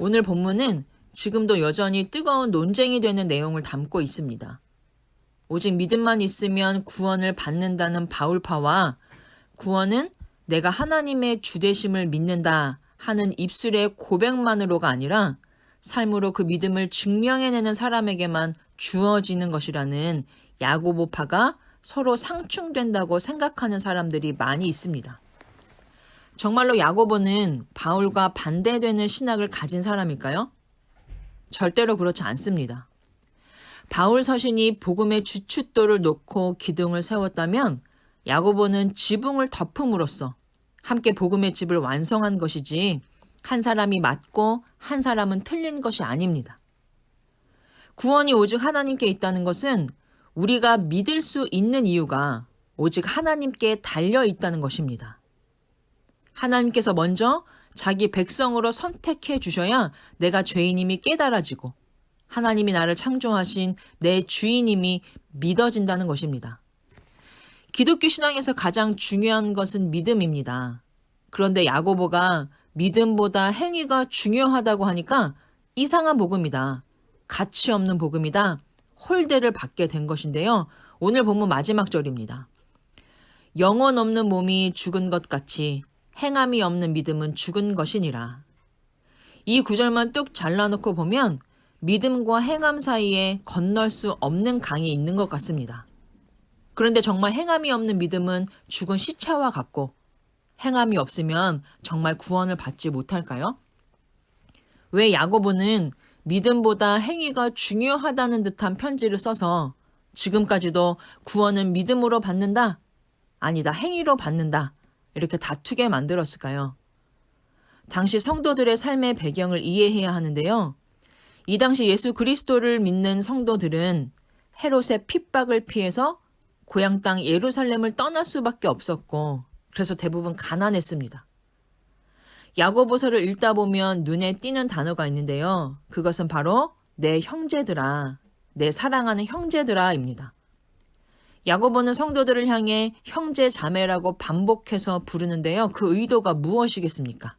오늘 본문은 지금도 여전히 뜨거운 논쟁이 되는 내용을 담고 있습니다. 오직 믿음만 있으면 구원을 받는다는 바울파와 구원은 내가 하나님의 주되심을 믿는다 하는 입술의 고백만으로가 아니라 삶으로 그 믿음을 증명해내는 사람에게만 주어지는 것이라는 야고보파가 서로 상충된다고 생각하는 사람들이 많이 있습니다. 정말로 야고보는 바울과 반대되는 신학을 가진 사람일까요? 절대로 그렇지 않습니다. 바울 서신이 복음의 주춧돌을 놓고 기둥을 세웠다면 야고보는 지붕을 덮음으로써 함께 복음의 집을 완성한 것이지 한 사람이 맞고 한 사람은 틀린 것이 아닙니다. 구원이 오직 하나님께 있다는 것은 우리가 믿을 수 있는 이유가 오직 하나님께 달려 있다는 것입니다. 하나님께서 먼저 자기 백성으로 선택해 주셔야 내가 죄인임이 깨달아지고 하나님이 나를 창조하신 내 주인임이 믿어진다는 것입니다. 기독교 신앙에서 가장 중요한 것은 믿음입니다. 그런데 야고보가 믿음보다 행위가 중요하다고 하니까 이상한 복음이다. 가치 없는 복음이다. 홀대를 받게 된 것인데요. 오늘 본문 마지막 절입니다. 영혼 없는 몸이 죽은 것 같이 행함이 없는 믿음은 죽은 것이니라. 이 구절만 뚝 잘라놓고 보면 믿음과 행함 사이에 건널 수 없는 강이 있는 것 같습니다. 그런데 정말 행함이 없는 믿음은 죽은 시체와 같고 행함이 없으면 정말 구원을 받지 못할까요? 왜 야고보는 믿음보다 행위가 중요하다는 듯한 편지를 써서 지금까지도 구원은 믿음으로 받는다? 아니다, 행위로 받는다. 이렇게 다투게 만들었을까요? 당시 성도들의 삶의 배경을 이해해야 하는데요. 이 당시 예수 그리스도를 믿는 성도들은 헤롯의 핍박을 피해서 고향 땅 예루살렘을 떠날 수밖에 없었고 그래서 대부분 가난했습니다. 야고보서를 읽다 보면 눈에 띄는 단어가 있는데요. 그것은 바로 내 형제들아, 내 사랑하는 형제들아입니다. 야고보는 성도들을 향해 형제 자매라고 반복해서 부르는데요. 그 의도가 무엇이겠습니까?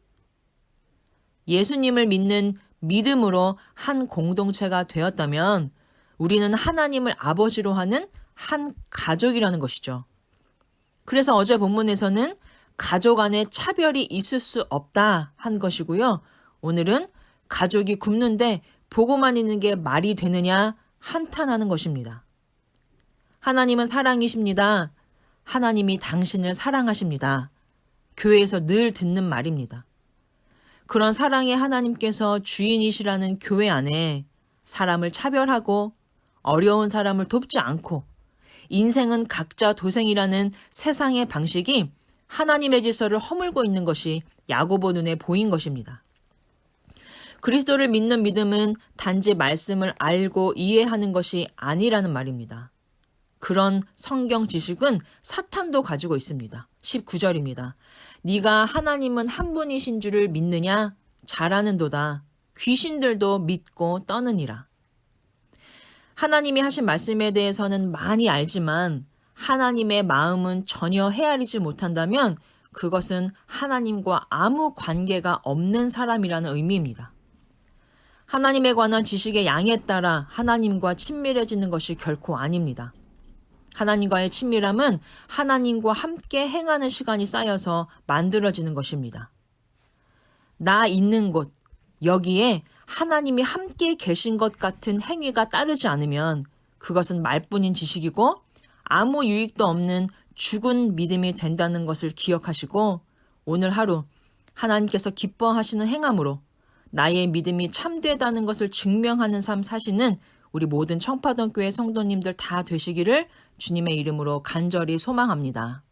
예수님을 믿는 믿음으로 한 공동체가 되었다면 우리는 하나님을 아버지로 하는 한 가족이라는 것이죠. 그래서 어제 본문에서는 가족 안에 차별이 있을 수 없다 한 것이고요. 오늘은 가족이 굶는데 보고만 있는 게 말이 되느냐 한탄하는 것입니다. 하나님은 사랑이십니다. 하나님이 당신을 사랑하십니다. 교회에서 늘 듣는 말입니다. 그런 사랑의 하나님께서 주인이시라는 교회 안에 사람을 차별하고 어려운 사람을 돕지 않고 인생은 각자 도생이라는 세상의 방식이 하나님의 질서를 허물고 있는 것이 야고보 눈에 보인 것입니다. 그리스도를 믿는 믿음은 단지 말씀을 알고 이해하는 것이 아니라는 말입니다. 그런 성경 지식은 사탄도 가지고 있습니다. 19절입니다. 네가 하나님은 한 분이신 줄을 믿느냐? 잘하는도다. 귀신들도 믿고 떠느니라. 하나님이 하신 말씀에 대해서는 많이 알지만 하나님의 마음은 전혀 헤아리지 못한다면 그것은 하나님과 아무 관계가 없는 사람이라는 의미입니다. 하나님에 관한 지식의 양에 따라 하나님과 친밀해지는 것이 결코 아닙니다. 하나님과의 친밀함은 하나님과 함께 행하는 시간이 쌓여서 만들어지는 것입니다. 나 있는 곳, 여기에 하나님이 함께 계신 것 같은 행위가 따르지 않으면 그것은 말뿐인 지식이고 아무 유익도 없는 죽은 믿음이 된다는 것을 기억하시고 오늘 하루 하나님께서 기뻐하시는 행함으로 나의 믿음이 참되다는 것을 증명하는 삶 사시는 우리 모든 청파동교회 성도님들 다 되시기를 주님의 이름으로 간절히 소망합니다.